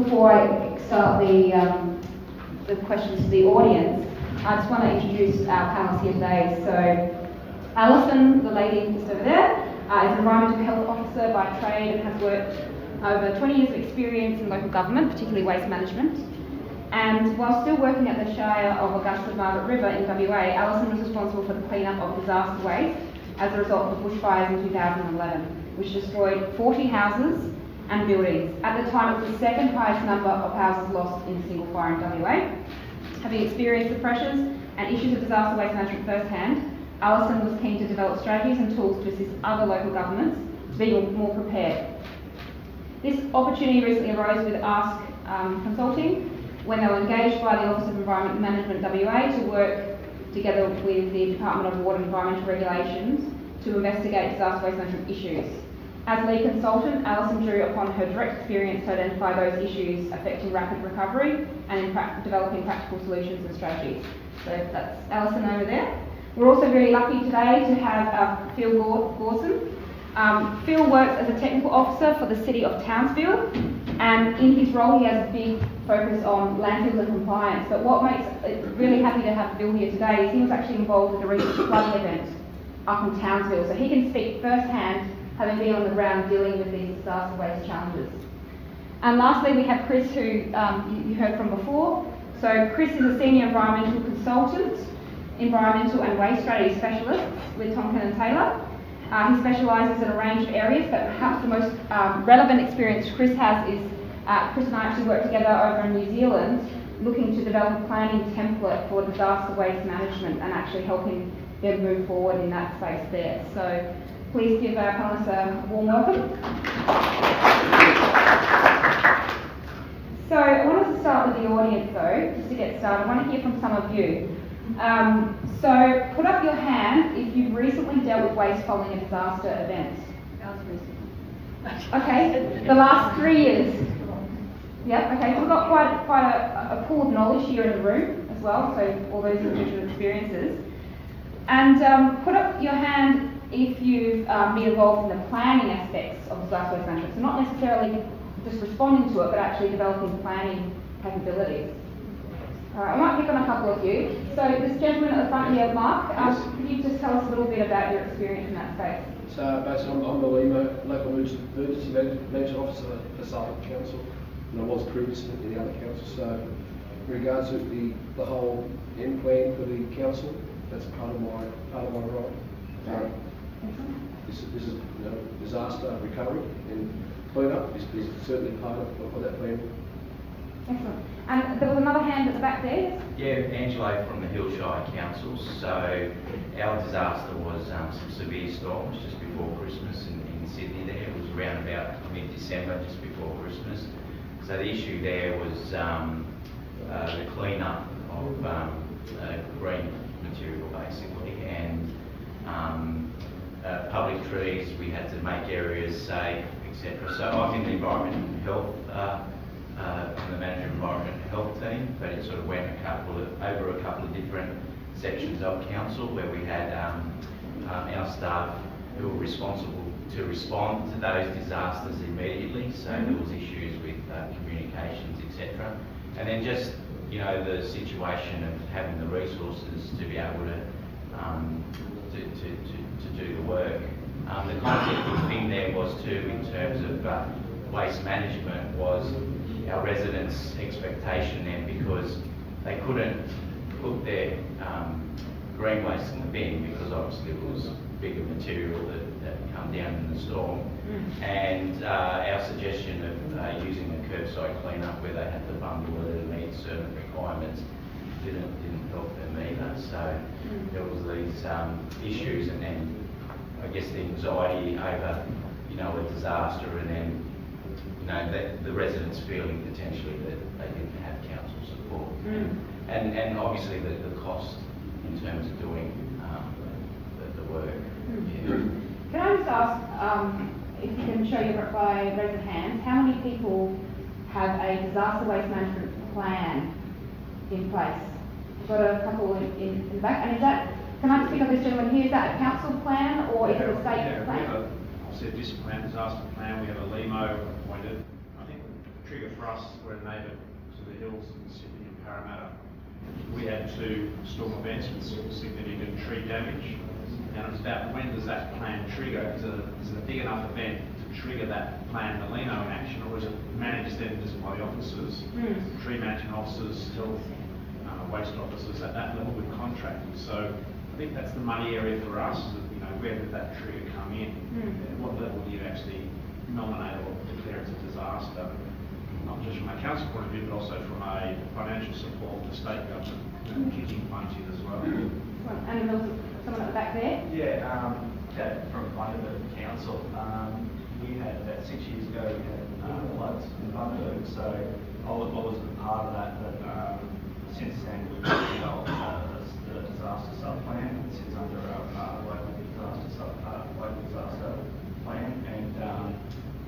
before I start the questions to the audience, I just want to introduce our panelists here today. So, Alison, the lady just over there, is an environmental health officer by trade and has worked over 20 years of experience in local government, particularly waste management. And while still working at the Shire of Augusta Margaret River in WA, Alison was responsible for the clean-up of disaster waste as a result of the bushfires in 2011, which destroyed 40 houses and buildings. At the time, it was the second highest number of houses lost in a single fire in WA. Having experienced the pressures and issues of disaster waste management firsthand, Alison was keen to develop strategies and tools to assist other local governments to be more prepared. This opportunity recently arose with Ask Consulting, when they were engaged by the Office of Environment Management WA to work together with the Department of Water and Environmental Regulations to investigate disaster waste management issues. As lead consultant, Alison drew upon her direct experience to identify those issues affecting rapid recovery and in developing practical solutions and strategies. So that's Alison over there. We're also very lucky today to have Phil Gausden. Phil works as a technical officer for the City of Townsville, and in his role he has a big focus on landfill and compliance. But what makes it really happy to have Phil here today is he was actually involved with a recent flooding event up in Townsville, so he can speak firsthand, having been on the ground dealing with these disaster waste challenges. And lastly, we have Chris, who you heard from before. So Chris is a senior environmental consultant, environmental and waste strategy specialist with Tonkin and Taylor. He specialises in a range of areas, but perhaps the most relevant experience Chris has is Chris and I actually worked together over in New Zealand looking to develop a planning template for disaster waste management and actually helping them move forward in that space there. So please give our panellists a warm welcome. So I wanted to start with the audience though, just to get started. I want to hear from some of you. So put up your hand if you've recently dealt with waste following a disaster event. Okay, the last 3 years. Yep, okay, so we've got quite a pool of knowledge here in the room as well, so all those individual experiences. And put up your hand if you've been involved in the planning aspects of disaster waste management. So not necessarily just responding to it, but actually developing planning capabilities. I might pick on a couple of you. So this gentleman at the front here, Mark, could you just tell us a little bit about your experience in that space? So basically I'm the local emergency management officer for Suffolk Council, and I was previously in the other council. So in regards to the whole end plan for the council, that's part of my role. This is disaster recovery and clean-up is certainly part of that plan. Excellent. And there was another hand at the back there. Yeah, Angelo from the Hillshire Council. So our disaster was some severe storms just before Christmas in Sydney there. It was around about mid-December, just before Christmas. So the issue there was the clean-up of green material basically, and public trees. We had to make areas safe, etc. So I think the environment and health from the manager environment and health team, but it sort of went over a couple of different sections of council where we had our staff who were responsible to respond to those disasters immediately. So there was issues with communications, etc. And then just the situation of having the resources to be able to do the work. The concept thing there was too, in terms of waste management, was our residents' expectation then, because they couldn't put their green waste in the bin because obviously it was bigger material that come down in the storm. And our suggestion of using a curbside clean-up where they had to bundle it and meet certain requirements didn't help them either. So there was these issues, and then I guess the anxiety over a disaster, and then that the residents feeling potentially that they didn't have council support, and obviously the cost in terms of doing the work. Can I just ask if you can show your by raise of hands, how many people have a disaster waste management plan in place? We've got a couple in the back, and is that, can I speak of this gentleman here, is that a council plan or is it a state plan? Disaster plan, we have a LEMO appointed. I think the trigger for us, we're a neighbour to the hills in Sydney and Parramatta. We had 2 storm events with significant tree damage, and it was about when does that plan trigger? Is it a big enough event to trigger that plan Molino in action, or is it managed then just by the officers, tree management officers, health, waste officers at that level with contractors? So I think that's the money area for us, is that, you know, where did that trigger come in? At what level do you actually nominate or declare it a disaster? Not just from a council point of view, but also from a financial support to state government, kicking funds in as well. And there was someone at the back there? Yeah, from Bundaberg Council. We had about 6 years ago, we had floods in Bundaberg, so I was a part of that, but since then we've developed the disaster sub-plan. It sits under our local disaster plan, and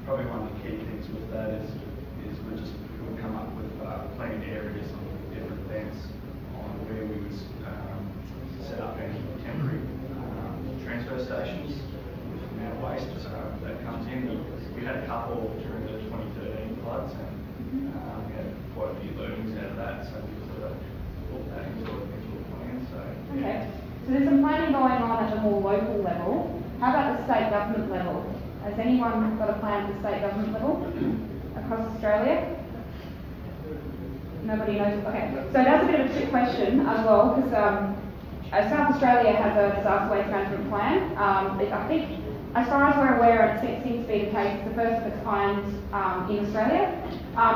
probably one of the key things with that is we'll come up with planned areas on different events on where we would set up any temporary transfer stations with the amount of waste that comes in. We had a couple during the 2013 floods, and we had quite a few learnings out of that, so we sort of put that into a plan. So, yeah. Okay, so there's some planning going on at a more local level. How about the state government level? Has anyone got a plan at the state government level across Australia? Nobody knows. Okay, so that's a bit of a trick question as well, because South Australia has a disaster waste management plan. I think, as far as we're aware, it seems to be the case, the first of its kind in Australia.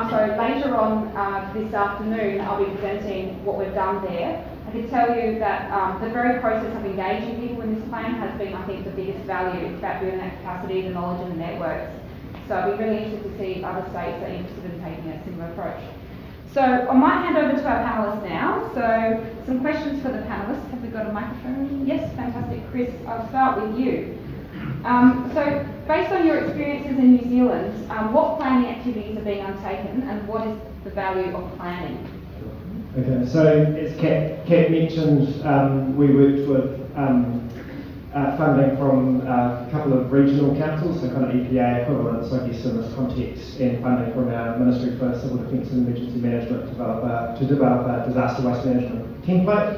So later on this afternoon, I'll be presenting what we've done there. I can tell you that the very process of engaging people in this plan has been, I think, the biggest value. It's about building that capacity, the knowledge and the networks. So I'll be really interested to see if other states are interested in taking a similar approach. So I might hand over to our panellists now. So some questions for the panellists. Have we got a microphone? Yes, fantastic. Chris, I'll start with you. So based on your experiences in New Zealand, what planning activities are being undertaken and what is the value of planning? Okay, so as Kat mentioned, we worked with funding from a couple of regional councils, so kind of EPA equivalents, I guess, in this context, and funding from our Ministry for Civil Defence and Emergency Management to develop a disaster waste management template,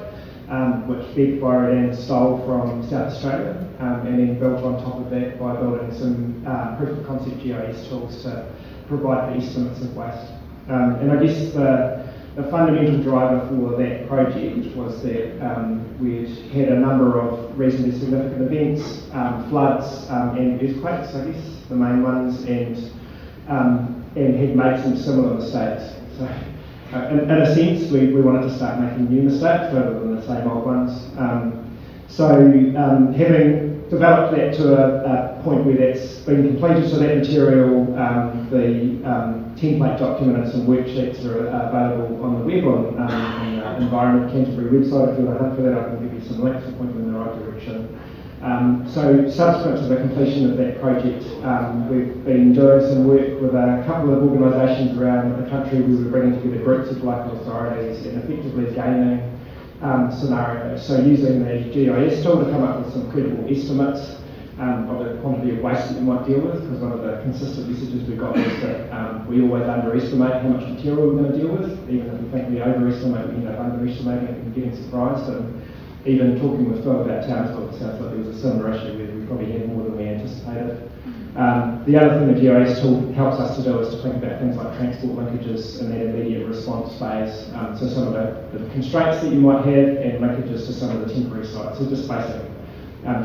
which Beck borrowed and stole from South Australia, and then built on top of that by building some proof of concept GIS tools to provide for estimates of waste. And I guess the fundamental driver for that project was that we'd had a number of reasonably significant events, floods and earthquakes, I guess, the main ones, and had made some similar mistakes. So, in a sense, we wanted to start making new mistakes rather than the same old ones. So having developed that to a point where that's been completed, so that material, the template document and some worksheets are available on the web on the Environment Canterbury website. If you want to hunt for that, I can give you some links and point you in the right direction. So subsequent to the completion of that project, we've been doing some work with a couple of organisations around the country. We were bringing together groups of local authorities and effectively gaming scenarios. So using the GIS tool to come up with some credible estimates of the quantity of waste that you might deal with, because one of the consistent messages we got was that we always underestimate how much material we're going to deal with. Even if we think we overestimate, we end up underestimating and getting surprised. And even talking with Phil about Townsville, it sounds like there was a similar issue where we probably had more than we anticipated. The other thing the GIS tool helps us to do is to think about things like transport linkages in that immediate response phase. So some of the constraints that you might have and linkages to some of the temporary sites. So just basic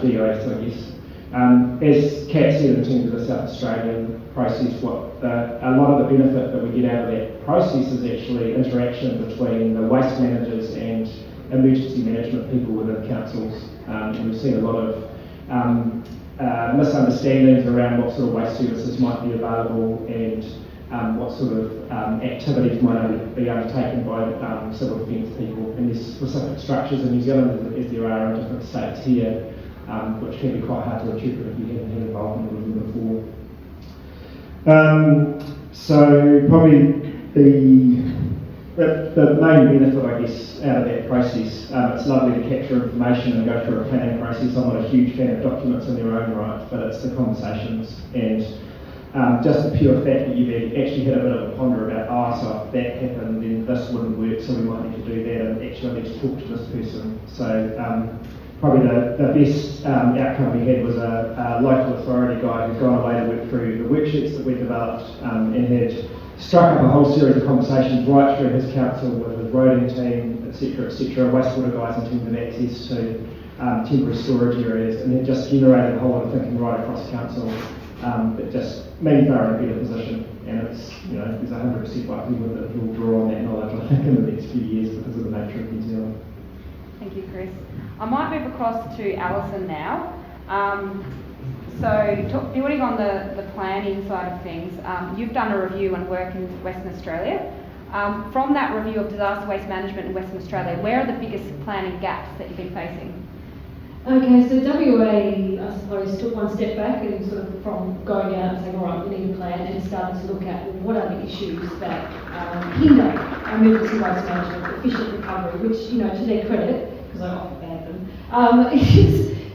GIS, I guess. As Kat said, in terms of the South Australian process, a lot of the benefit that we get out of that process is actually interaction between the waste managers and emergency management people within councils. And we've seen a lot of misunderstandings around what sort of waste services might be available and what sort of activities might be undertaken by civil defence people. And there's specific structures in New Zealand as there are in different states here, which can be quite hard to interpret if you haven't had involvement with them before. So probably the main benefit, I guess, out of that process, it's lovely to capture information and go through a planning process. I'm not a huge fan of documents in their own right, but it's the conversations and just the pure fact that you've actually had a bit of a ponder about, so if that happened, then this wouldn't work, so we might need to do that, and actually I need to talk to this person. So probably the best outcome we had was a local authority guy who'd gone away to work through the worksheets that we developed and had struck up a whole series of conversations right through his council with his roading team, etc., wastewater guys in terms of access to temporary storage areas, and then just generated a whole lot of thinking right across council. It just means they're in a better position, and it's, there's 100% likelihood that he'll draw on that knowledge, I think, in the next few years because of the nature of New Zealand. Thank you, Chris. I might move across to Alison now. So building on the planning side of things, you've done a review and work in Western Australia. From that review of disaster waste management in Western Australia, where are the biggest planning gaps that you've been facing? Okay, so WA, I suppose, took one step back and sort of from going out and saying, all right, we need a plan, and started to look at what are the issues that hinder emergency waste management, efficient recovery, which, to their credit, because I often bag them,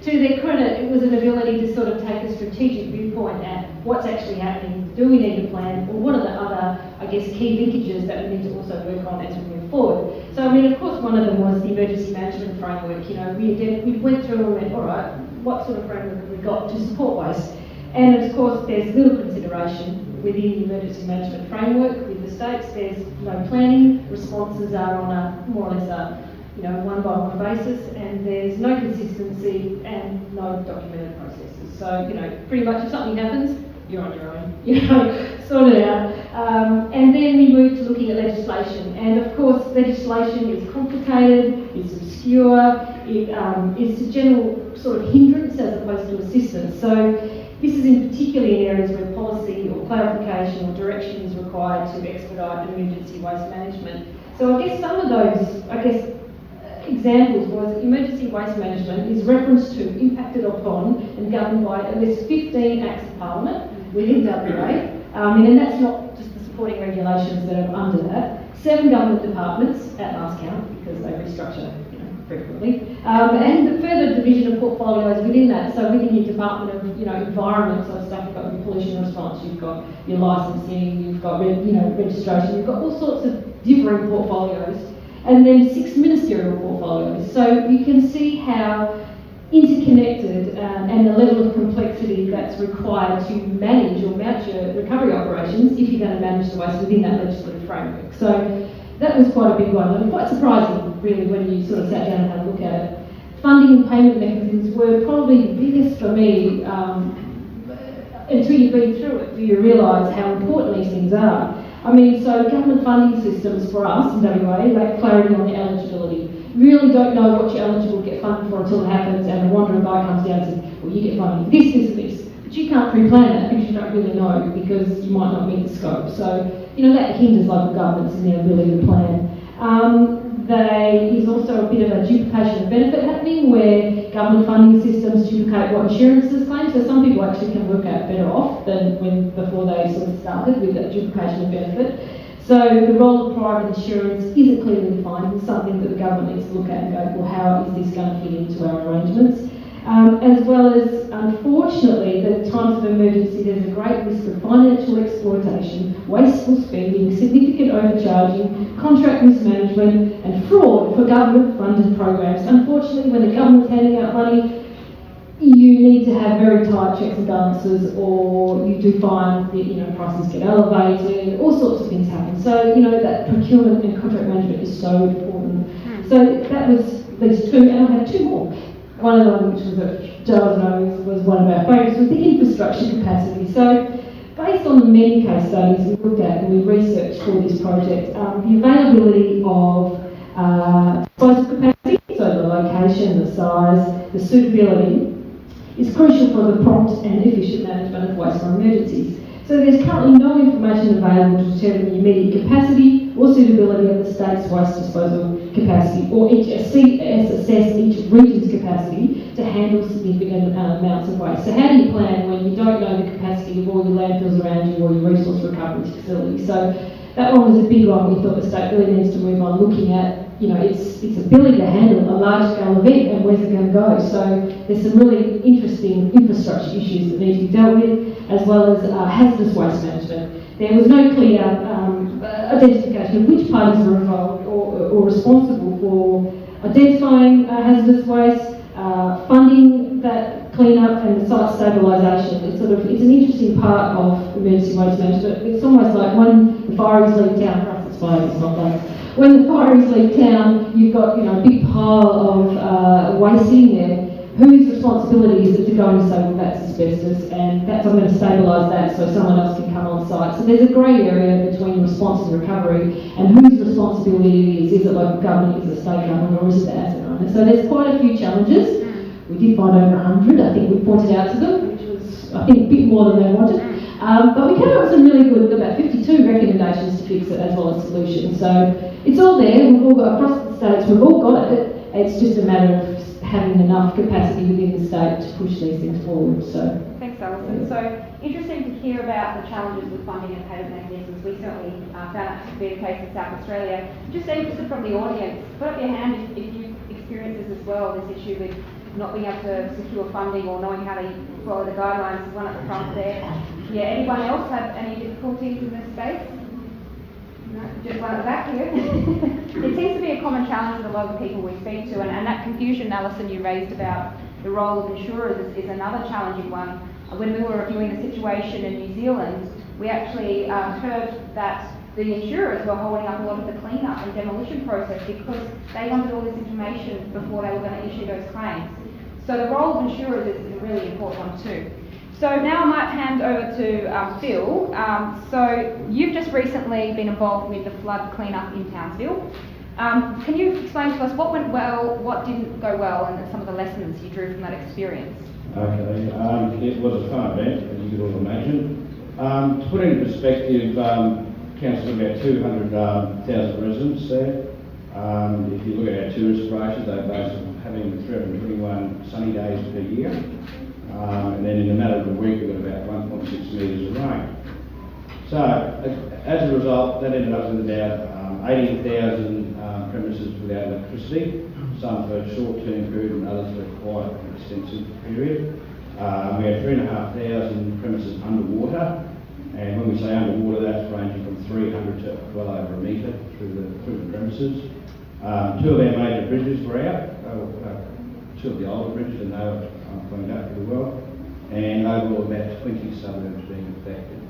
to their credit, it was an ability to sort of take a strategic viewpoint at what's actually happening, do we need a plan, or what are the other, key linkages that we need to also work on as we move forward. So, of course, one of them was the emergency management framework. We went through and went, all right, what sort of framework have we got to support waste? And of course, there's little consideration within the emergency management framework with the states. There's no planning, responses are on a more or less a one-by-one basis, and there's no consistency and no documented processes. So, pretty much if something happens, you're on your own, sort it out. And then we moved to looking at legislation, and of course legislation is complicated, it's obscure, it's a general sort of hindrance as opposed to assistance. So this is in particularly in areas where policy or clarification or direction is required to expedite emergency waste management. So I guess some of those, examples was emergency waste management is referenced to, impacted upon and governed by at least 15 Acts of Parliament within WA, and that's not just the supporting regulations that are under that. 7 government departments at last count, because they restructure frequently, and the further division of portfolios within that. So within your Department of Environment, so stuff, you've got your pollution response, you've got your licensing, you've got registration, you've got all sorts of differing portfolios. And then 6 ministerial portfolios. So you can see how interconnected and the level of complexity that's required to manage or match your recovery operations if you're going to manage the waste within that legislative framework. So that was quite a big one, and quite surprising really when you sort of sat down and had a look at it. Funding and payment mechanisms were probably the biggest for me until you've been through it, do you realise how important these things are. So government funding systems for us in WA lack clarity on the eligibility. Really don't know what you're eligible to get funded for until it happens, and the wandering by comes down and says, well, you get funding for this, this, and this. But you can't pre-plan that because you don't really know, because you might not meet the scope. So, that hinders local governments in their ability to plan. There is also a bit of a duplication of benefit happening where government funding systems duplicate what insurances claim. So some people actually can work out better off than before they sort of started with that duplication of benefit. So the role of private insurance isn't clearly defined. It's something that the government needs to look at and go, well, how is this going to fit into our arrangements? As well as, unfortunately, that at times of emergency there's a great risk of financial exploitation, wasteful spending, significant overcharging, contract mismanagement and fraud for government-funded programs. Unfortunately, when the government's handing out money, you need to have very tight checks and balances, or you do find that prices get elevated, all sorts of things happen. So that procurement and contract management is so important. So that was these 2, and I had 2 more. One of them, which was a Giles knows, was one of our favourites, was the infrastructure capacity. So based on the many case studies we looked at and we researched for this project, the availability of disposal capacity, so the location, the size, the suitability, is crucial for the prompt and efficient management of waste from emergencies. So there's currently no information available to determine the immediate capacity or suitability of the state's waste disposal capacity, or assess each region's capacity to handle significant amounts of waste. So how do you plan when you don't know the capacity of all your landfills around you or your resource recovery facilities? So that one was a big one. We thought the state really needs to move on looking at its ability to handle a large-scale event and where's it going to go. So there's some really interesting infrastructure issues that need to be dealt with, as well as hazardous waste management. There was no clear identification of which parties are involved or responsible for identifying hazardous waste, funding that clean-up and site stabilisation. It's an interesting part of emergency waste management. It's almost like when the fireys leave town, for us it's fires, it's not fires. When the fireys leave town, you've got a big pile of waste sitting there. Whose responsibility is it to go and say, well, that's asbestos, and I'm going to stabilise that so someone else can come on site. So there's a grey area between response and recovery, and whose responsibility it is. Is it local government, is it state government, or is it the asset owner? So there's quite a few challenges. We did find over 100, I think we pointed out to them, which was, I think, a bit more than they wanted. But we came up with some really good, about 52 recommendations to fix it, as well as solutions. So it's all there, we've all got, across the states, we've all got it. It's just a matter of having enough capacity within the state to push these things forward. So thanks, Alison. So interesting to hear about the challenges with funding and payment mechanisms. We certainly found that to be the case in South Australia. Just interested from the audience, put up your hand if you experience this as well, this issue with not being able to secure funding or knowing how to follow the guidelines. There's one at the front there. Yeah, anyone else have any difficulties in this space? No, just one at the back here. It seems to be a common challenge with a lot of the people we speak to, and that confusion, Alison, you raised about the role of insurers is another challenging one. When we were reviewing the situation in New Zealand, we actually heard that the insurers were holding up a lot of the clean-up and demolition process because they wanted all this information before they were going to issue those claims. So the role of insurers is a really important one too. So now I might hand over to Phil. So you've just recently been involved with the flood clean-up in Townsville. Can you explain to us what went well, what didn't go well, and some of the lessons you drew from that experience? Okay, it was a fun event, as you could all imagine. To put it in perspective, Council about 200,000 residents there. If you look at our tourist operations, they're based on having 321 sunny days per year. And then in a matter of a week, we've got about 1.6 metres of rain. So, as a result, that ended up with about 18,000 premises without electricity, some for a short-term period and others for quite an extensive period. We had 3,500 premises underwater, and when we say underwater, that's ranging from 300 to well over a metre through the premises. Two of our major bridges were out, two of the older bridges, and they were cleaned up pretty well, and overall about 20 suburbs being affected.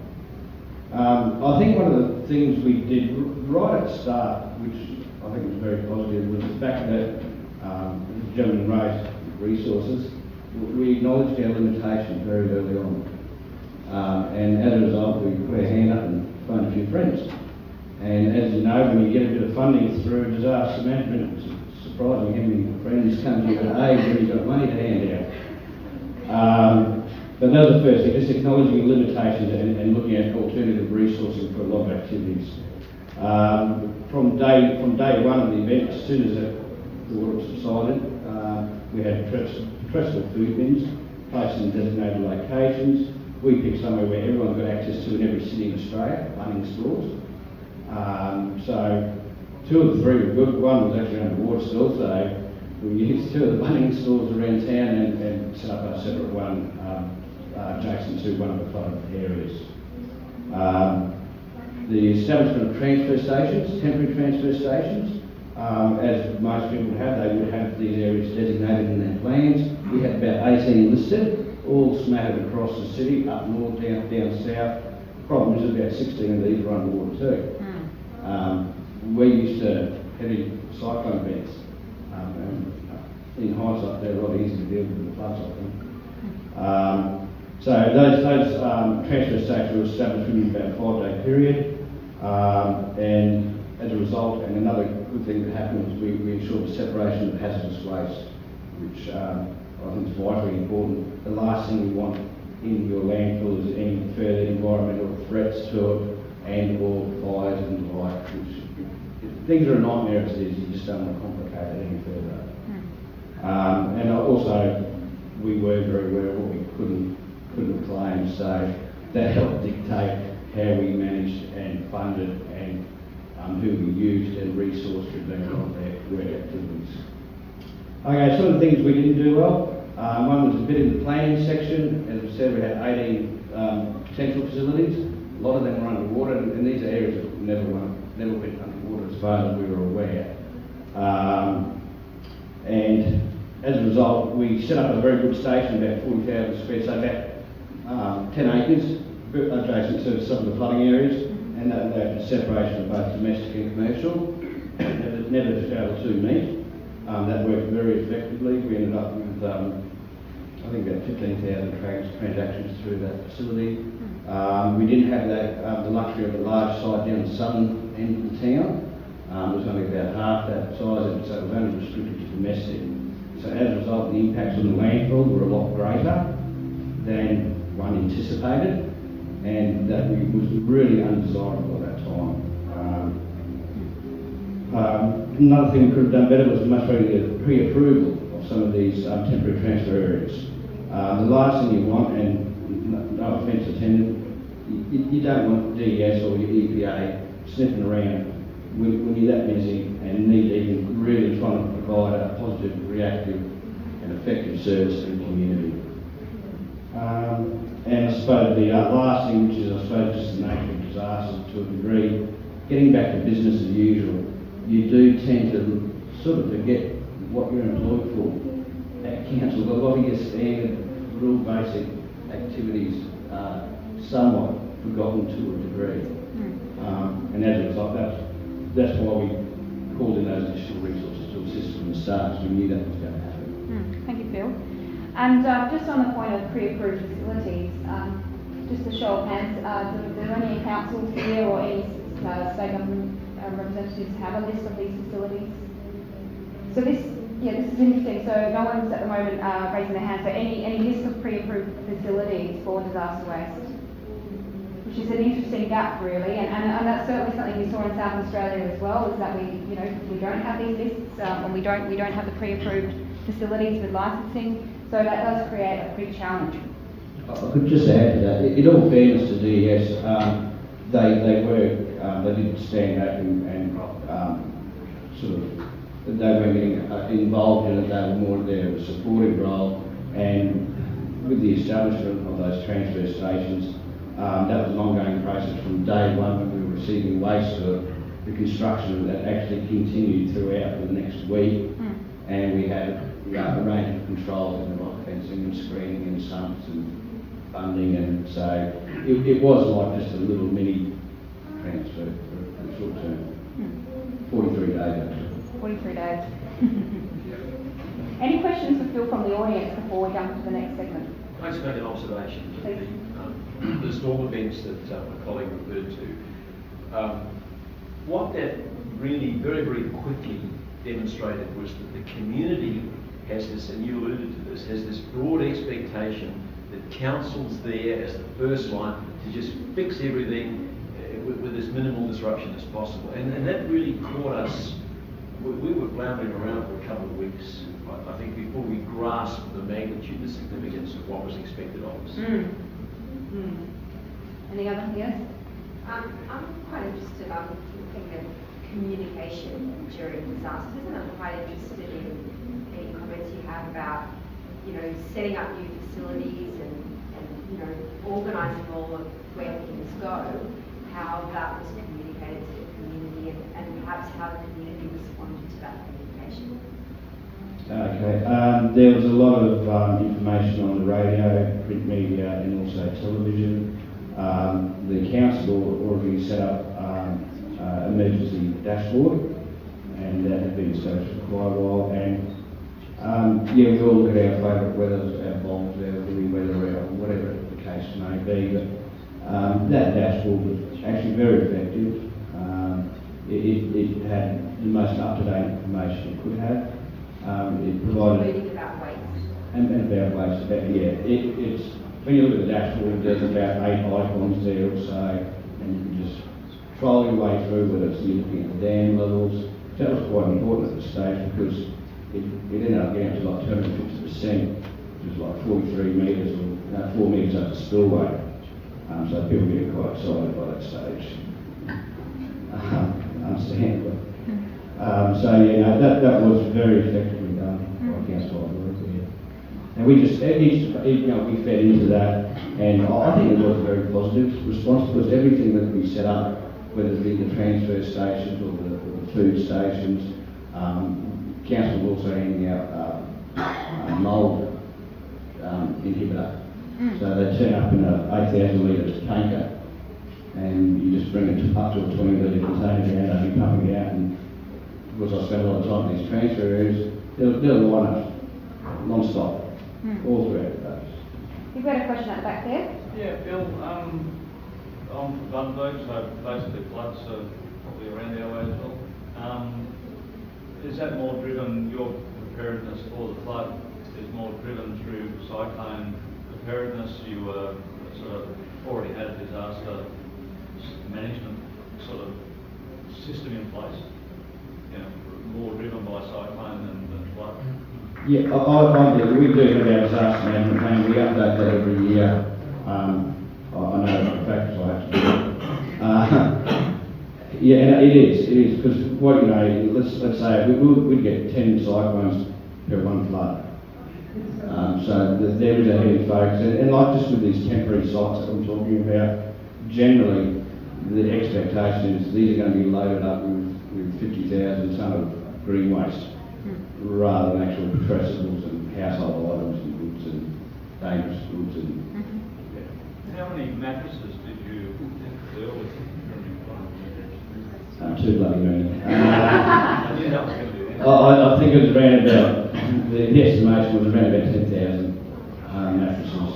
I think one of the things we did right at the start, which I think was very positive, was the fact that the gentleman raised resources. We acknowledged our limitations very early on, and as a result we put our hand up and phoned a few friends. And as you know, when you get a bit of funding through disaster management, it's surprising how many friends come to you at age when you've got money to hand out. But that was the first thing, just acknowledging limitations and looking at alternative resourcing for a lot of activities. From day one of the event, as soon as the water subsided, we had trustful food bins placed in designated locations. We picked somewhere where everyone's got access to in every city in Australia, Bunnings stores. So two of the three were good. One was actually underwater still, so we used two of the Bunnings stores around town and set up a separate one adjacent to one of the flooded areas. The establishment of transfer stations, temporary transfer stations, as most people would have, they would have these areas designated in their plans. We had about 18 listed, all smattered across the city, up north, down south. The problem is about 16 of these were underwater too. We're used to heavy cyclone events. In hindsight, they're a lot easier to deal with than the floods, I think. So those transfer stations were established within about a 5-day period, and as a result, and another good thing that happened was we ensured the separation of hazardous waste, which I think is vitally important. The last thing we want in your landfill is any further environmental threats to it and or fires and the like, which things are a nightmare as it is, you just don't want to complicate it any further. And also, we were very aware of what we couldn't claim, so that helped dictate how we managed and funded and who we used and resourced to do all their work activities. Okay, some of the things we didn't do well. One was a bit in the planning section. As I said, we had 18 potential facilities. A lot of them were underwater, and these are areas that never as far as we were aware. And as a result, we set up a very good station, about 40,000 square, so about 10 acres, adjacent to some of the flooding areas, and that a separation of both domestic and commercial. Never failed to meet. That worked very effectively. We ended up with, I think, about 15,000 transactions through that facility. We didn't have the luxury of a large site down the southern end of the town. It was only about half that size, so it was only restricted to domestic. So as a result, the impacts on the landfill were a lot greater than one anticipated, and that was really undesirable at that time. Another thing we could have done better was much better the pre-approval of some of these temporary transfer areas. The last thing you want, and no offence intended, you don't want DES or your EPA sniffing around when you're that busy and need even really trying to provide a positive, reactive and effective service to the community. And I suppose the last thing, which is I suppose just the nature of disasters to a degree, getting back to business as usual, you do tend to sort of forget what you're employed for. At council, a lot of your standard, real basic activities are somewhat forgotten to a degree. And as a result, that's why we called in those additional resources to assist from the start, because we knew that was going to happen. Thank you, Phil. And just on the point of pre-approved facilities, just a show of hands, do there any councils here or any state government representatives have a list of these facilities? So this is interesting. So no one's at the moment raising their hand. So any list of pre-approved facilities for disaster waste, which is an interesting gap really, and that's certainly something we saw in South Australia as well. Is that we don't have these lists and we don't have the pre-approved facilities with licensing. So that does create a big challenge. I could just add to that. In all fairness to DES, they did stand back and sort of, they weren't getting involved in it. They were more there of a supportive role, and with the establishment of those transfer stations, that was an ongoing process from day one when we were receiving waste. The construction that actually continued throughout for the next week, and we had a range of controls and rock fencing and screening and sumps and funding, and so it was like just a little mini transfer for the short term. 43 days actually. 43 days. Any questions for Phil from the audience before we jump to the next segment? I just make an observation that the storm events that my colleague referred to. What that really very, very quickly demonstrated was that the community has this, and you alluded to this, has this broad expectation that council's there as the first line to just fix everything with as minimal disruption as possible. And that really caught us. We were floundering around for a couple of weeks, I think, before we grasped the magnitude, the significance of what was expected of us. Any other? Yes? I'm quite interested on thinking of communication during disasters, and I'm quite interested in any comments you have about, setting up new facilities and organising all of where things go, how that was communicated to the community, and perhaps how the community responded to that communication. Okay, there was a lot of information on the radio, print media, and also television. The council already set up emergency dashboard, and that had been established for quite a while. And we all look at our favourite weather, our bombs, our windy weather, whatever the case may be. But that dashboard was actually very effective. It had the most up-to-date information it could have. It provided Including about waste. and about waste. It's when you look at the dashboard, there's about 8 icons there or so, and you can just troll your way through whether it's you're looking at the dam levels. That was quite important at the stage because it ended up getting to like 250%, which is like 43 metres or 4 metres up the spillway. So people get quite excited by that stage. Understandably. That was very effectively done by council. And we just, we fed into that, and I think it was a very positive response because everything that we set up, whether it be the transfer stations or the food stations. Council also handing out mould inhibitor. So they turn up in a 8,000 litre tanker, and you just bring it up to a 20 litre container and they'll be pumping it out. And because I spend a lot of time in these transfer areas, they'll line up non-stop all throughout the day. You've got a question at the back there? Yeah, Bill, I'm from Bundaberg, so basically floods are probably around our way as well. Is that more driven, your preparedness for the flood is more driven through cyclone preparedness? You sort of already had a disaster management sort of system in place, you know, more driven by cyclone than flood? Yeah, I do. We do have our disaster management plan. We update that every year. I know for a fact, so I have to do it. Yeah, and it is, because what, you know, let's say we'd get 10 cyclones per one flood. So there is a heavy focus, and like just with these temporary sites that I'm talking about, generally the expectation is these are going to be loaded up with 50,000 tonne of green waste, rather than actual petrolables and household items and goods and dangerous goods and. How many mattresses did you deal with? Too bloody many. I think it was around about, the estimation was around about 10,000 mattresses.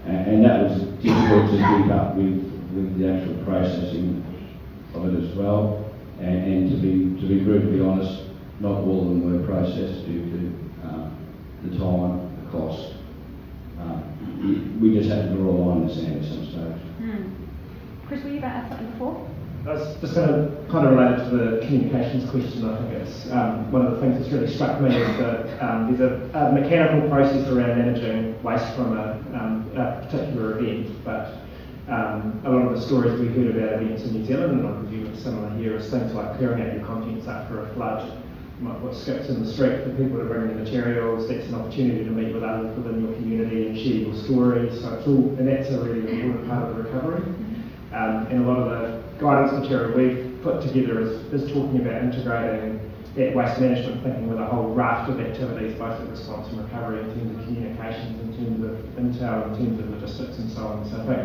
And that was difficult to keep up with the actual processing of it as well. And to be brutally honest, not all of them were processed due to the time, the cost. We just had to draw a line in the sand at some stage. Chris, were you about to add something before? I was just going to kind of relate it to the communications question. I think it's one of the things that's really struck me is that there's a mechanical process around managing waste from a particular event, but a lot of the stories we heard about events in New Zealand, and I presume it's similar here, is things like clearing out your contents after a flood. You might put skips in the street for people to bring the materials. That's an opportunity to meet with others within your community and share your stories. So it's all, and that's a really important part of the recovery. And a lot of the guidance material we've put together is talking about integrating that waste management thinking with a whole raft of activities, both at response and recovery, in terms of communications, in terms of intel, in terms of logistics and so on. So I think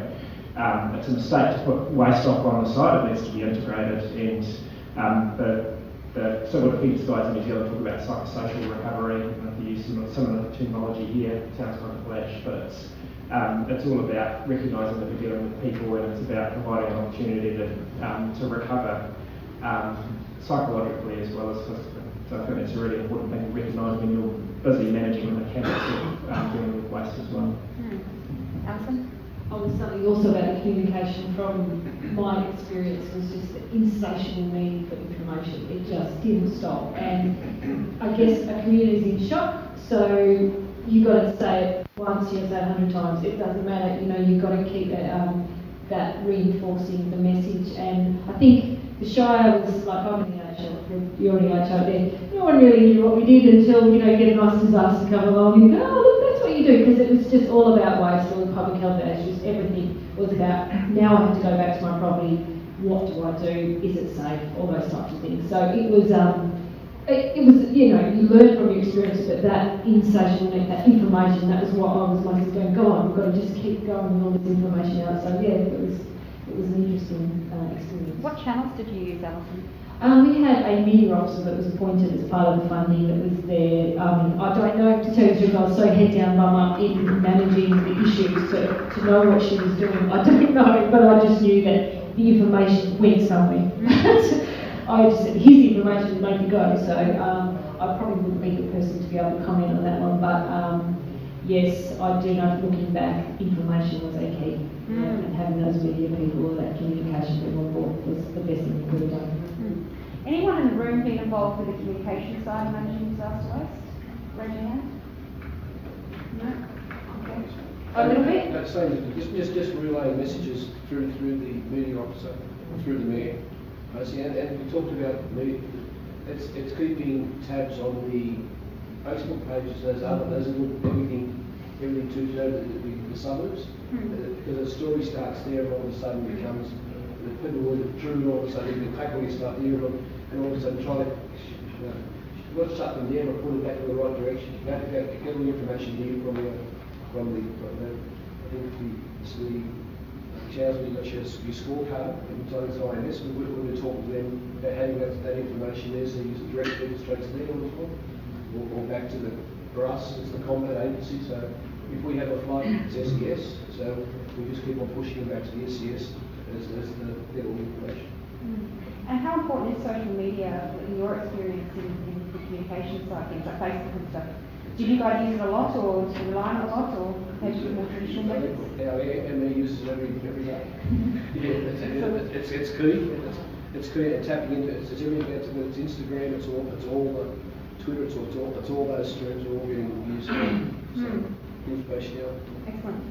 it's a mistake to put waste stock on the side. It needs to be integrated, and the civil defence guys in New Zealand talk about psychosocial recovery. And if you use some of the terminology here, it sounds kind of flash, but it's all about recognising that we're dealing with people, and it's about providing an opportunity to recover psychologically as well as physically. So I think that's a really important thing to recognise when you're busy managing the mechanics of dealing with waste as well. Alison? Something also about the communication from my experience was just the insatiable need for information. It just didn't stop, and I guess a community's in shock, so you got to say it once, you say it 100 times. It doesn't matter, you know. You've got to keep that reinforcing the message. And I think the Shire was like, I'm in the AHL, you're in the AHL there. No one really knew what we did until, you know, you get a nice disaster come along and you go, oh look, that's what you do, because it was just all about waste, all the public health issues, everything was about, now I have to go back to my property, what do I do, is it safe, all those types of things. So it was, you know, you learn from your experience, but that insatiable need, that information, that was what I was mostly going, go on, we've got to just keep going with all this information out. So yeah, it was an interesting experience. What channels did you use, Alison? We had a media officer that was appointed as part of the funding that was there. I don't know, to tell you the truth, I was so head down bum up in managing the issues to know what she was doing. I don't know, but I just knew that the information went somewhere. I just said, here's the information, make it go. So I probably wouldn't be the person to be able to comment on that one, but yes, I do know, looking back, information was a key. And having those media people, that communication people on board was the best thing we could have done. Anyone in the room been involved with the communication side of managing disaster waste? Raise your hand. No? Okay. A little bit? That's saying just relaying messages through the media officer, through the mayor. And we talked about it's keeping tabs on the Facebook pages, those little everything to the suburbs. Because the story starts there, and all of a sudden becomes the people who drew and all of a sudden you take all your stuff here and all of a sudden try to, you've got to shut them down and put it back in the right direction. You have to get all the information here from the I think the Townsville, you've got your scorecard and Tonkin's IMS. We're talking to them about having that information there, so you use it directly straight to them as well, or back to for us, it's the combat agency. So if we have a flood, it's SES. So we just keep on pushing them back to the SES as get all the information. And how important is social media in your experience in the communication side of things, like Facebook and stuff? Do you guys use it a lot, or do you rely on it a lot, or maybe more traditional methods? Yeah, and they use it every day. Yeah, it's key. It's key at tapping into it. It's everything. It's Instagram. It's all Twitter. It's all those streams are all getting used. Information out. Excellent.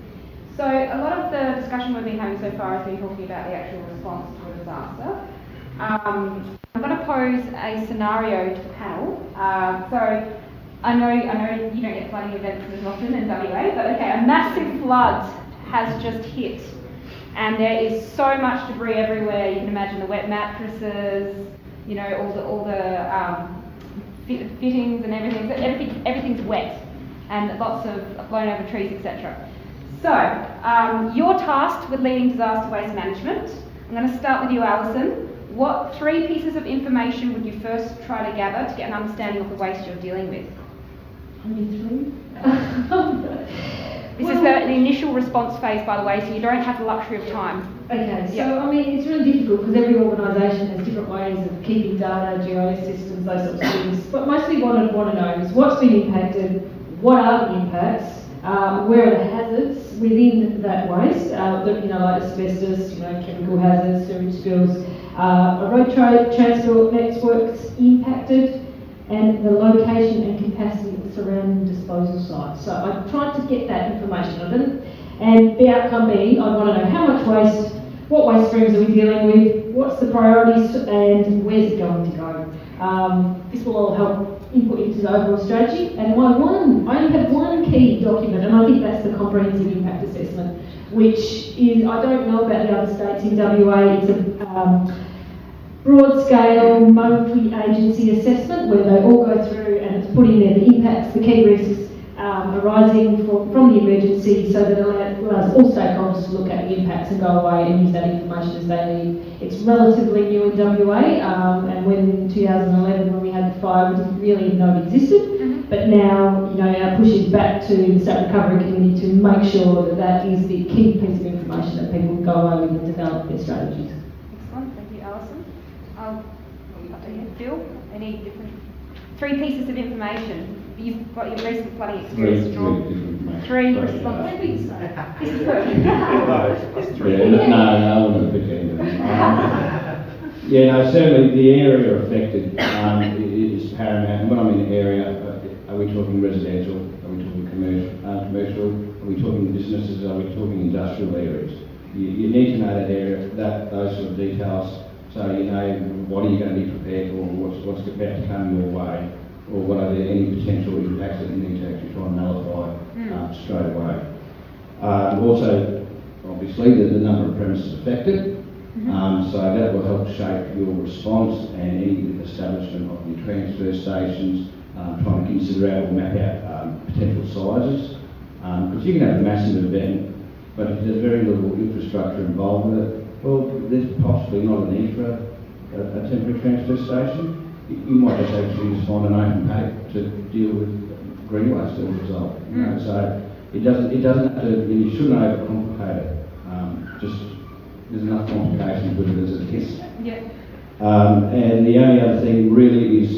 So a lot of the discussion we've been having so far has been talking about the actual response to a disaster. I'm going to pose a scenario to the panel. So I know you don't get flooding events as often in WA, but okay, a massive flood has just hit, and there is so much debris everywhere. You can imagine the wet mattresses, all the fittings and everything. Everything's wet, and lots of blown over trees, etc. So you're tasked with leading disaster waste management. I'm going to start with you, Alison. What 3 pieces of information would you first try to gather to get an understanding of the waste you're dealing with? Only 3? This is the initial response phase, by the way, so you don't have the luxury of time. Okay, so Yep. I mean, it's really difficult because every organisation has different ways of keeping data, GIS systems, those sorts of things. But mostly what I want to know is what's been impacted, what are the impacts, where are the hazards within that waste, like asbestos, chemical hazards, sewage spills, road transport networks impacted, and the location and capacity of the surrounding disposal sites. So I tried to get that information of them, and the outcome being, I want to know how much waste, what waste streams are we dealing with, what's the priorities, and where's it going to go. This will all help input into the overall strategy. And I only have one key document, and I think that's the comprehensive impact assessment, which is, I don't know about the other states in WA, it's a broad-scale multi-agency assessment where they all go through and it's put in there the impacts, the key risks arising from the emergency, so that it allows all stakeholders to look at the impacts and go away and use that information as they need. It's relatively new in WA, and when in 2011 when we had the fire, we didn't really know it existed. But now, our push is back to the State Recovery Committee to make sure that that is the key piece of information that people go away with and develop their strategies. Excellent, thank you, Alison. Phil, any different 3 pieces of information? You've got your recent flooding experience drawn. 3 responses. This is good. No, I wouldn't pick anything. Certainly the area affected is paramount. And when I'm in the area, are we talking residential? Are we talking commercial? Are we talking businesses? Are we talking industrial areas? You need to know that area, those sort of details, so you know what are you going to be prepared for, what's about to come your way, or what are there any potential impacts that you need to actually try and nullify straight away. Also, obviously, the number of premises affected, so that will help shape your response and any establishment of your transfer stations, trying to consider out or map out potential sizes, because you can have a massive event, but if there's very little infrastructure involved with it, well, there's possibly not a need for a temporary transfer station. You might just actually just find an open pack to deal with green waste as a result. So it doesn't have to, and you shouldn't overcomplicate it. Just there's enough complications with it as it is. And the only other thing really is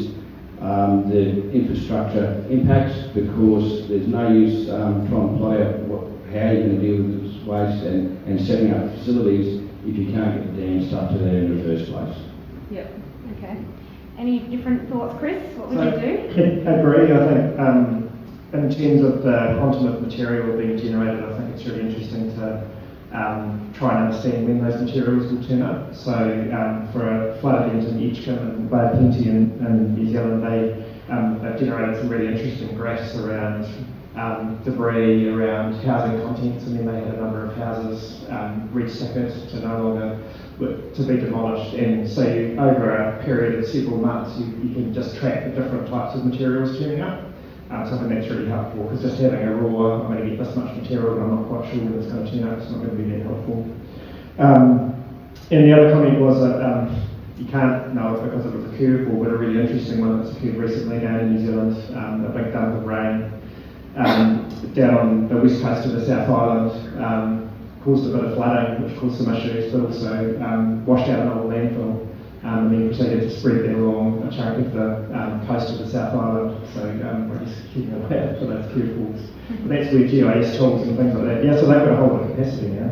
the infrastructure impacts, because there's no use trying to play out how you're going to deal with this waste and setting up facilities if you can't get the damn stuff to there in the first place. Okay. Any different thoughts, Chris? What would you do? I agree. I think in terms of the quantum of material being generated, I think it's really interesting to try and understand when those materials will turn up. So for a flood event in Edgecombe and Bay of Plenty in New Zealand, they've generated some really interesting graphs around debris, around housing contents, and then they had a number of houses reach stickers to no longer to be demolished, and so over a period of several months you can just track the different types of materials turning up. So I think that's really helpful, because just having a raw, I'm going to get this much material but I'm not quite sure when it's going to turn up, it's not going to be that helpful. And the other comment was that you can't know it because it was a curveball, but a really interesting one that's occurred recently down in New Zealand, a big dump of rain down on the west coast of the South Island caused a bit of flooding, which caused some issues, but also washed out an old landfill, and then proceeded to spread that along a chunk of the coast of the South Island. So we're just keeping an eye out for those curveballs. But that's where GIS tools and things like that. Yeah, so they've got a whole lot of capacity now.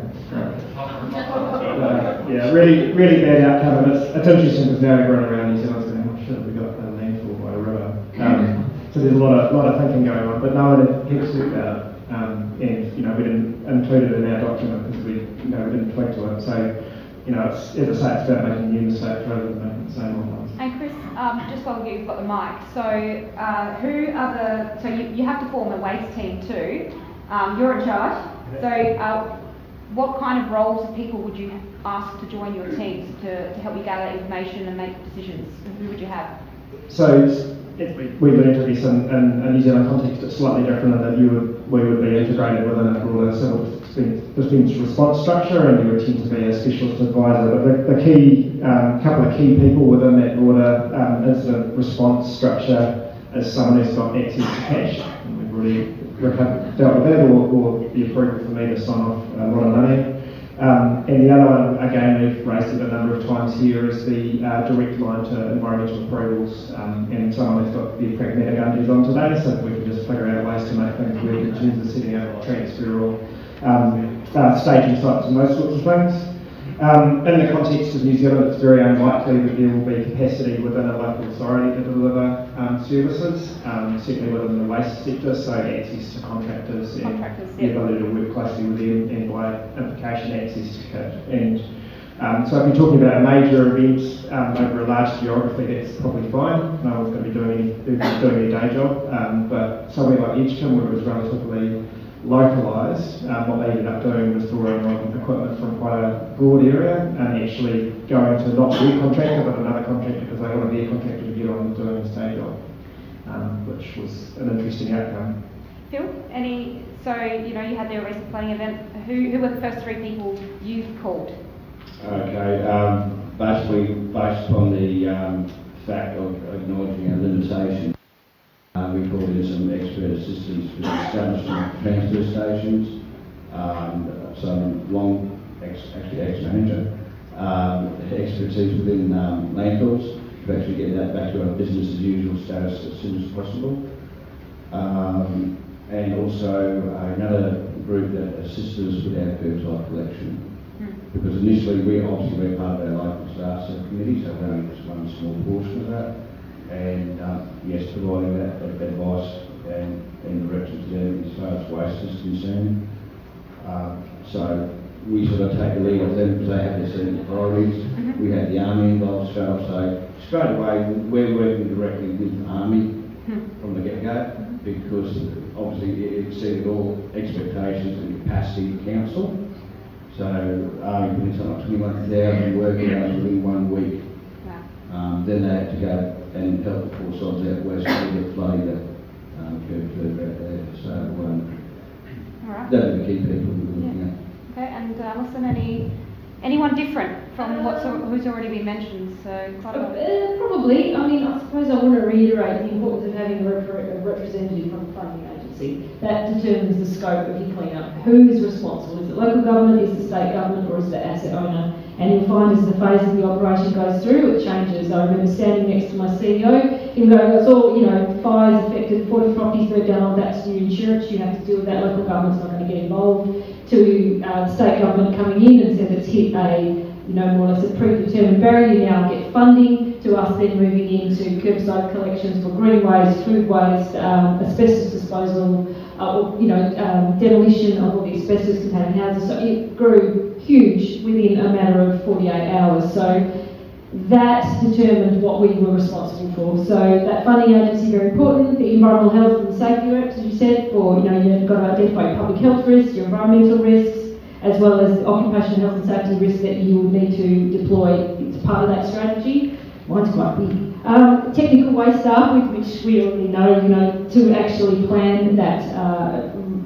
Yeah, really, really bad outcome, and it's interesting because now everyone around New Zealand's going, oh shit, we got a landfill by a river. So there's a lot of thinking going on, but no one had heaps to do about it. And we didn't include it in our document because we didn't tweak to it. So it's, as I say, it's about making new mistakes rather than making the same old ones. And Chris, just while you've got the mic, so who are so you have to form a waste team too. You're in charge. So what kind of roles of people would you ask to join your teams to help you gather information and make decisions? Who would you have? So we learned to this in a New Zealand context. It's slightly different in that we would be integrated within a broader civil defence response structure, and you would tend to be a specialist advisor. But the key couple of key people within that broader incident response structure is someone who's got access to cash, and we've already dealt with that, or the approval for me to sign off a lot of money. And the other one, again, we've raised it a number of times here, is the direct line to environmental approvals, and someone who's got the pragmatic undies on today, so that we can just figure out ways to make things work in terms of setting up transfer or staging sites and those sorts of things. In the context of New Zealand, it's very unlikely that there will be capacity within a local authority to deliver services, certainly within the waste sector, so access to contractors and the ability to work closely with them, and by implication access to kit. And so if you're talking about a major event over a large geography, that's probably fine. No one's going to be doing their day job, but somewhere like Edmunds, where it was relatively localised, what they ended up doing was drawing on equipment from quite a broad area and actually going to not their contractor but another contractor, because they wanted their contractor to get on doing this day job, which was an interesting outcome. Phil, so you had the recent flooding event. Who were the first three people you called? Okay, basically based on the fact of acknowledging our limitations, we called in some expert assistance for the establishment of transfer stations, some ex-manager, expertise within landfills to actually get that back to a business as usual status as soon as possible. And also another group that assisted us with our curbside collection. Because initially we're part of our local disaster committee, so we're only just one small portion of that. And yes, providing that advice and direction to them as far as waste is concerned. So we sort of take the lead of them because they have their certain priorities. We had the Army involved straight away. We're working directly with the Army from the get-go, because obviously it exceeded all expectations and capacity of council. So Army put in something like 21,000 work hours within 1 week. Then they had to go and help the four sides out west to get flooding that curved out there. So Alright. those are the key people we're looking at. Okay, and Alison, anyone different from who's already been mentioned? So quite a lot. Probably. I mean, I suppose I want to reiterate the importance of having a representative from the funding agency. That determines the scope of your clean-up. Who is responsible? Is it local government, is it state government, or is it the asset owner? And you'll find as the phase of the operation goes through, it changes. I remember standing next to my CEO, him going, it's all, fires affected, 40 properties burnt down, that's your insurance, you have to deal with that, local government's not going to get involved. To the state government coming in and said it's hit a, more or less a predetermined barrier, you now get funding, to us then moving into curbside collections for green waste, food waste, asbestos disposal, demolition of all the asbestos containing houses. So it grew huge within a matter of 48 hours. So that determined what we were responsible for. So that funding agency, very important. The environmental health and safety reps, as you said, for, you've got to identify your public health risks, your environmental risks. as well as occupational health and safety risk that you will need to deploy. It's part of that strategy. Mine's quite big. Technical waste staff, which we already know, to actually plan that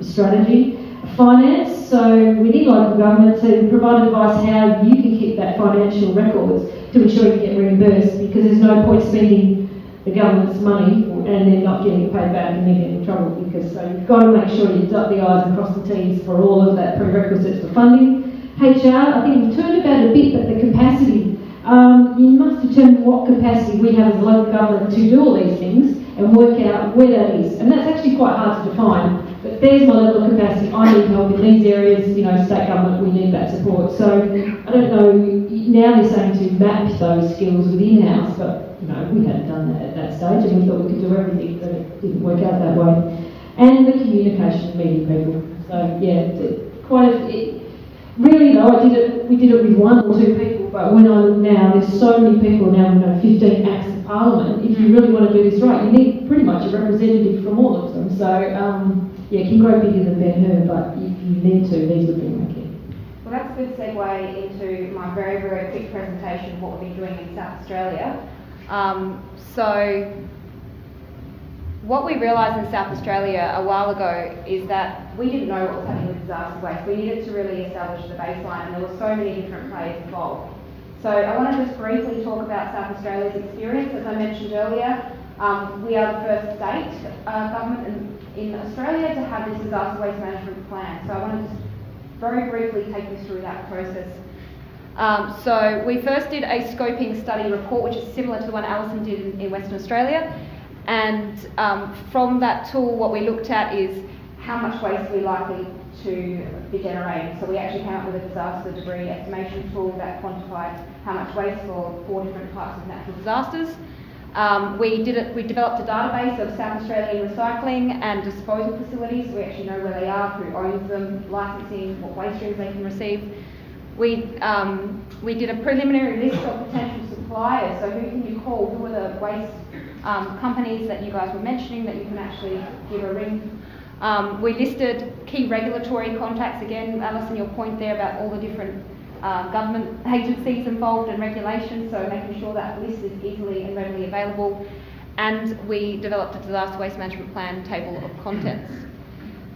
strategy. Finance, so within local government, to provide advice how you can keep that financial records to ensure you get reimbursed, because there's no point spending the government's money and then not getting it paid back and then getting in trouble, because so you've got to make sure you dot the I's and cross the T's for all of that prerequisites for funding. HR, I think we've turned about a bit, but the capacity, you must determine what capacity we have as a local government to do all these things and work out where that is. And that's actually quite hard to define. But there's my level of capacity. I need help in these areas, state government, we need that support. So I don't know, now they're saying to map those skills within house, but we hadn't done that at that stage, and we thought we could do everything, but it didn't work out that way. And the communication of meeting people. So yeah, really though, we did it with 1 or 2 people, but when I look now, there's so many people now, 15 acts of parliament. If you really want to do this right, you need pretty much a representative from all of them. So yeah, can grow bigger than Ben-Hur, but if you need to, these would be my key. Well, that's a good segue into my very, very quick presentation of what we've been doing in South Australia. So what we realised in South Australia a while ago is that we didn't know what was happening with disaster waste. We needed to really establish the baseline, and there were so many different players involved. So I want to just briefly talk about South Australia's experience. As I mentioned earlier, we are the first state government in Australia to have this disaster waste management plan. So I want to just very briefly take you through that process. So we first did a scoping study report, which is similar to the one Alison did in Western Australia. And from that tool, what we looked at is how much waste we're likely to be generating. So we actually came up with a disaster debris estimation tool that quantified how much waste for 4 different types of natural disasters. We developed a database of South Australian recycling and disposal facilities, so we actually know where they are, who owns them, licensing, what waste streams they can receive. We did a preliminary list of potential suppliers, so who can you call, who are the waste companies that you guys were mentioning that you can actually give a ring. We listed key regulatory contacts, again, Alison, your point there about all the different government agencies involved and regulations, so making sure that list is easily and readily available. And we developed a disaster waste management plan table of contents.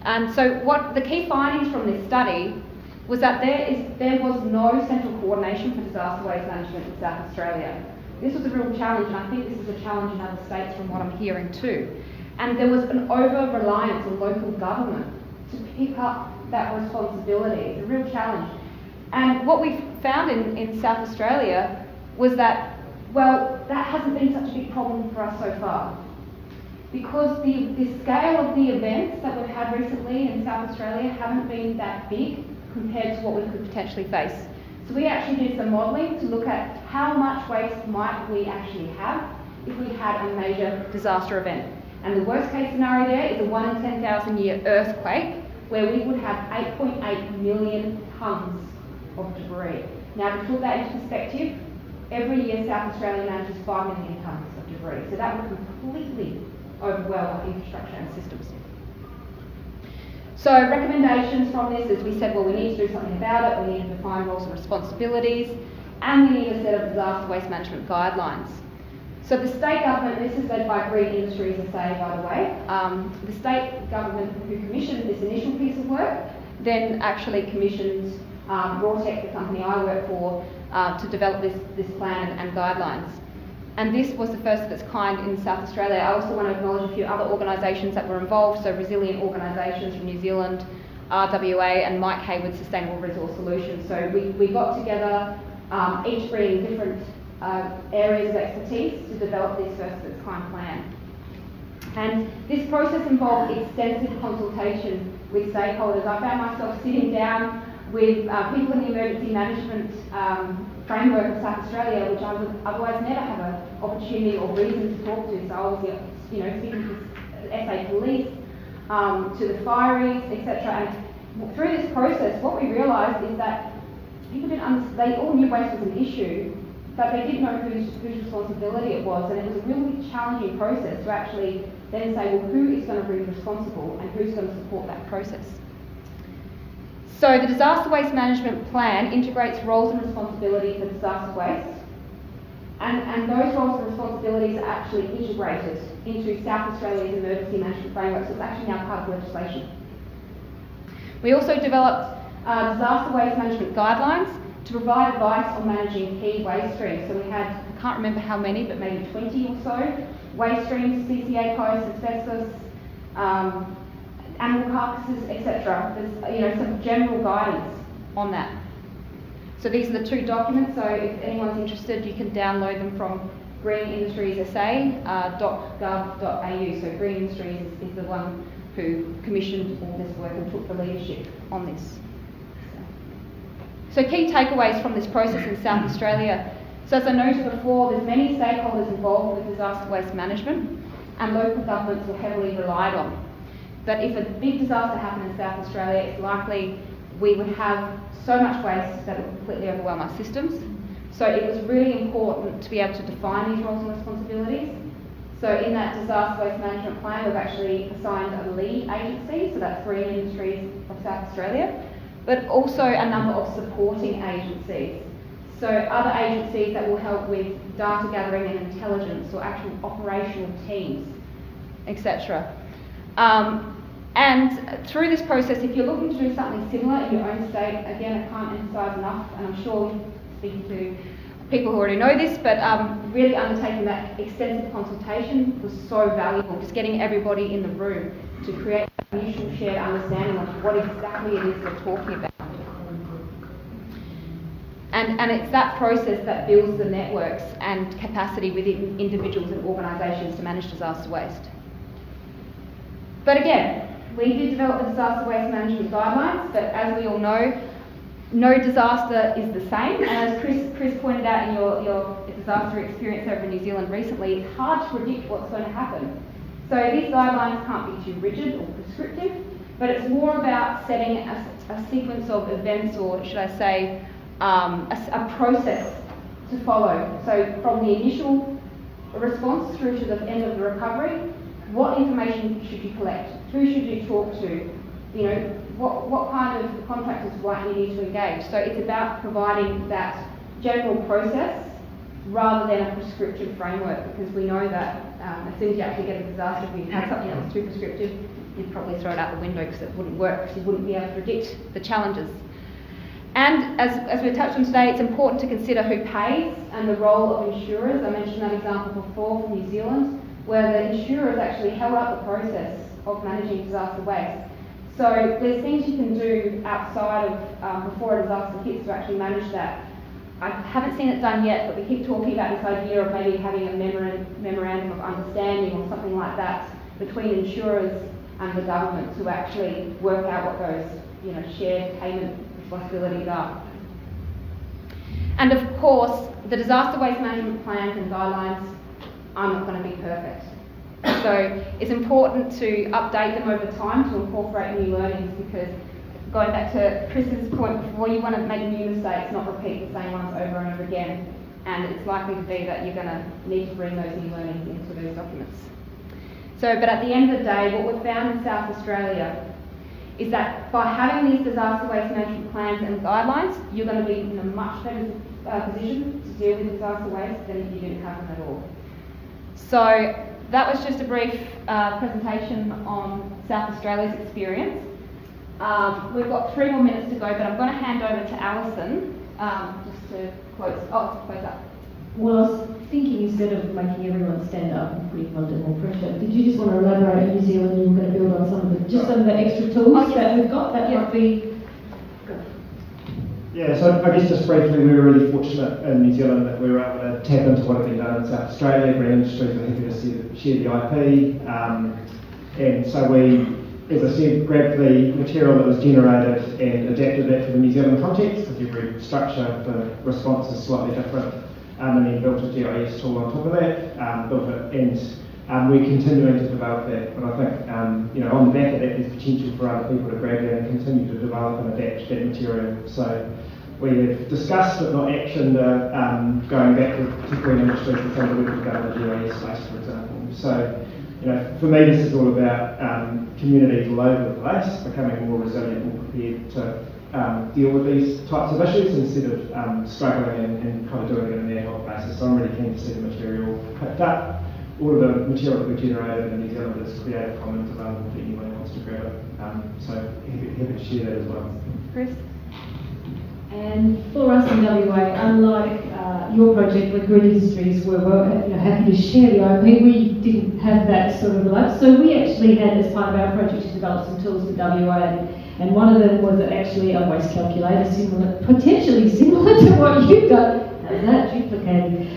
And so what the key findings from this study was that there was no central coordination for disaster waste management in South Australia. This was a real challenge, and I think this is a challenge in other states from what I'm hearing too. And there was an over-reliance on local government to pick up that responsibility. It's a real challenge. And what we found in South Australia was that, well, that hasn't been such a big problem for us so far. Because the scale of the events that we've had recently in South Australia haven't been that big compared to what we could potentially face. So we actually did some modelling to look at how much waste might we actually have if we had a major disaster event. And the worst case scenario there is a 1 in 10,000 year earthquake, where we would have 8.8 million tonnes of debris. Now, to put that into perspective, every year South Australia manages 5 million tonnes of debris. So that would completely overwhelm our infrastructure and systems. So recommendations from this is we said, well, we need to do something about it, we need to define roles and responsibilities, and we need a set of disaster waste management guidelines. So the state government, this is led by Green Industries SA, by the way, the state government who commissioned this initial piece of work then actually commissioned Rawtec, the company I work for, to develop this plan and guidelines. And this was the first of its kind in South Australia. I also want to acknowledge a few other organisations that were involved, so resilient organisations from New Zealand, RWA, and Mike Hayward's Sustainable Resource Solutions. So we got together, each bringing different areas of expertise to develop this first of its kind plan. And this process involved extensive consultation with stakeholders. I found myself sitting down with people in the emergency management framework of South Australia, which I would otherwise never have an opportunity or reason to talk to. So I was, speaking to the SA Police, to the fireys, etc. And through this process, what we realised is that people didn't understand. They all knew waste was an issue, but they didn't know whose responsibility it was, and it was a really challenging process to actually then say, well, who is going to be responsible and who's going to support that process? So the disaster waste management plan integrates roles and responsibilities for disaster waste, and those roles and responsibilities are actually integrated into South Australia's emergency management framework, so it's actually now part of legislation. We also developed disaster waste management guidelines to provide advice on managing key waste streams. So we had, I can't remember how many, but maybe 20 or so waste streams, CCA posts, asbestos, animal carcasses, etc. There's some general guidance on that. So these are the two documents, so if anyone's interested, you can download them from greenindustriessa.gov.au. So Green Industries is the one who commissioned all this work and took the leadership on this. So key takeaways from this process in South Australia. So as I noted before, there's many stakeholders involved with disaster waste management, and local governments were heavily relied on. But if a big disaster happened in South Australia, it's likely we would have so much waste that it would completely overwhelm our systems. So it was really important to be able to define these roles and responsibilities. So in that disaster waste management plan, we've actually assigned a lead agency, so that's Green Industries of South Australia, but also a number of supporting agencies. So other agencies that will help with data gathering and intelligence, or actual operational teams, etc. And through this process, if you're looking to do something similar in your own state, again, I can't emphasise enough, and I'm sure speaking to people who already know this, but really undertaking that extensive consultation was so valuable, just getting everybody in the room to create a mutual shared understanding of what exactly it is we're talking about. And it's that process that builds the networks and capacity within individuals and organisations to manage disaster waste. But again, we did develop the disaster waste management guidelines, but as we all know, no disaster is the same. And as Chris pointed out in your disaster experience over in New Zealand recently, it's hard to predict what's going to happen. So these guidelines can't be too rigid or prescriptive, but it's more about setting a sequence of events, or should I say, a process to follow. So from the initial response through to the end of the recovery, what information should you collect? Who should you talk to? What kind of contractors might you need to engage? So it's about providing that general process rather than a prescriptive framework, because we know that as soon as you actually get a disaster, if you have something that was too prescriptive, you'd probably throw it out the window because it wouldn't work, because you wouldn't be able to predict the challenges. And as we touched on today, it's important to consider who pays and the role of insurers. I mentioned that example before from New Zealand, where the insurers actually held up the process of managing disaster waste. So there's things you can do outside of before a disaster hits to actually manage that. I haven't seen it done yet, but we keep talking about this idea of maybe having a memorandum of understanding or something like that between insurers and the government to actually work out what those shared payment responsibilities are. And of course, the disaster waste management plans and guidelines are not going to be perfect. So it's important to update them over time to incorporate new learnings, because going back to Chris's point before, you want to make new mistakes, not repeat the same ones over and over again. And it's likely to be that you're going to need to bring those new learnings into those documents. So, but at the end of the day, what we've found in South Australia is that by having these disaster waste management plans and guidelines, you're going to be in a much better position to deal with disaster waste than if you didn't have them at all. So that was just a brief presentation on South Australia's experience. We've got 3 more minutes to go, but I'm going to hand over to Alison just to close up. Well, I was thinking, instead of making everyone stand up and putting them under more pressure, did you just want to elaborate on New Zealand? You were going to build on some of the extra tools that we've got that might be. Yeah, so I guess just briefly, we were really fortunate in New Zealand that we were able to tap into what had been done in South Australia. Green Industries were happy to share the IP, and so we, as I said, grabbed the material that was generated and adapted that for the New Zealand context, because every structure for response is slightly different, and then built a GIS tool on top of that, built it, and we're continuing to develop that. But I think, on the back of that, there's potential for other people to grab that and continue to develop and adapt that material. So we have discussed but not actioned going back to Green Industries and some of the work we've done in the GIS space, for example. So, for me, this is all about communities all over the place becoming more resilient, more prepared to deal with these types of issues instead of struggling and kind of doing it on an ad hoc basis. So I'm really keen to see the material picked up. All of the material that we generated in New Zealand is Creative Commons available to anyone who wants to grab it. So happy to share that as well. Chris? And for us in WA, unlike your project where Grid Industries were happy to share the IP, we didn't have that sort of life. So we actually had, as part of our project, to develop some tools for WA, and one of them was actually a waste calculator, potentially similar to what you've done. How's that duplicated?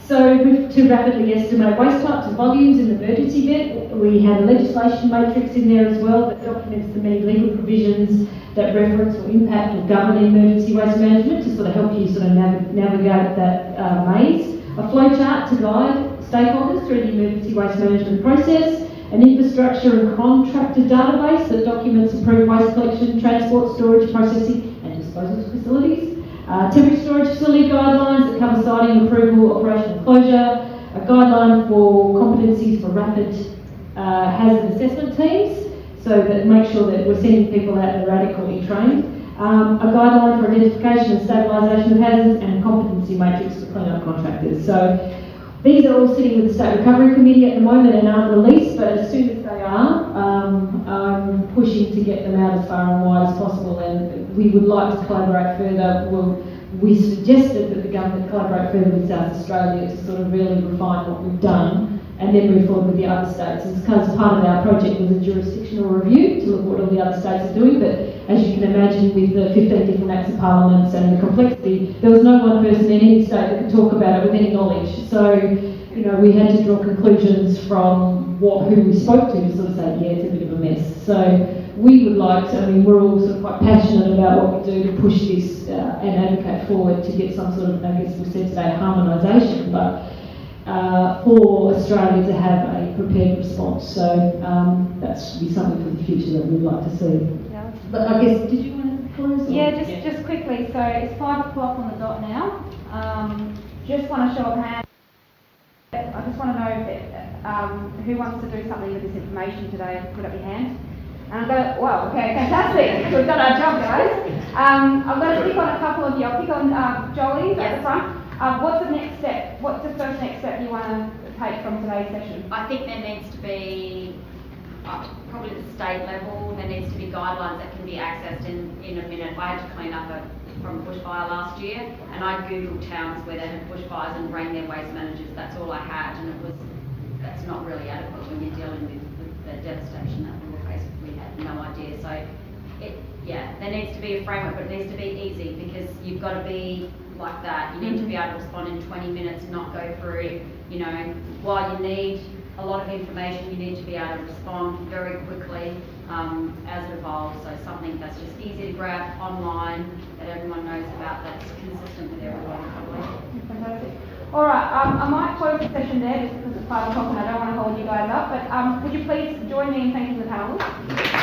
So to rapidly estimate waste types and volumes in the emergency event, we had a legislation matrix in there as well that documents the many legal provisions that reference or impact or govern emergency waste management to sort of help you sort of navigate that maze. A flowchart to guide stakeholders through the emergency waste management process, an infrastructure and contractor database that documents approved waste collection, transport, storage, processing and disposal facilities. Temporary storage facility guidelines that cover siting, approval, operation and closure, a guideline for competencies for rapid hazard assessment teams, so that make sure that we're sending people out that are adequately trained, a guideline for identification and stabilisation of hazards, and a competency matrix for clean-up contractors. So these are all sitting with the State Recovery Committee at the moment and aren't released, but as soon as they are, I'm pushing to get them out as far and wide as possible, and we would like to collaborate further. We suggested that the government collaborate further with South Australia to sort of really refine what we've done and then move forward with the other states. And because part of our project was a jurisdictional review to look at what all the other states are doing, but as you can imagine with the 15 different acts of parliaments and the complexity, there was no one person in any state that could talk about it with any knowledge. So, you know, we had to draw conclusions from who we spoke to sort of say, yeah, it's a bit of a mess. So we would like to, we're all sort of quite passionate about what we do to push this and advocate forward to get some sort of, I guess we said today, harmonisation, but for Australia to have a prepared response. So that should be something for the future that we'd like to see. Yeah. But I guess, did you want to close? Yeah, just quickly. So it's 5 o'clock on the dot now. Just want to show of hands. I just want to know if, who wants to do something with this information today. Put up your hand. And I'm going to, wow, okay, fantastic. We've done our job, guys. I'm going to pick on a couple of you. I'll pick on Jolie at the front. What's the next step? What's the first next step you want to take from today's session? I think there needs to be, probably at the state level, there needs to be guidelines that can be accessed in a minute. I had to clean up from a bushfire last year, and I googled towns where they had bushfires and rang their waste managers. That's all I had, and that's not really adequate when you're dealing with the devastation that we were faced with. We had no idea. So, there needs to be a framework, but it needs to be easy because you've got to be like that. You need to be able to respond in 20 minutes, not go through, while you need a lot of information, you need to be able to respond very quickly as it evolves. So something that's just easy to grab online, that everyone knows about, that's consistent with everyone probably. Fantastic. All right, I might close the session there just because it's 5 o'clock and I don't want to hold you guys up, but would you please join me in thanking the panelists?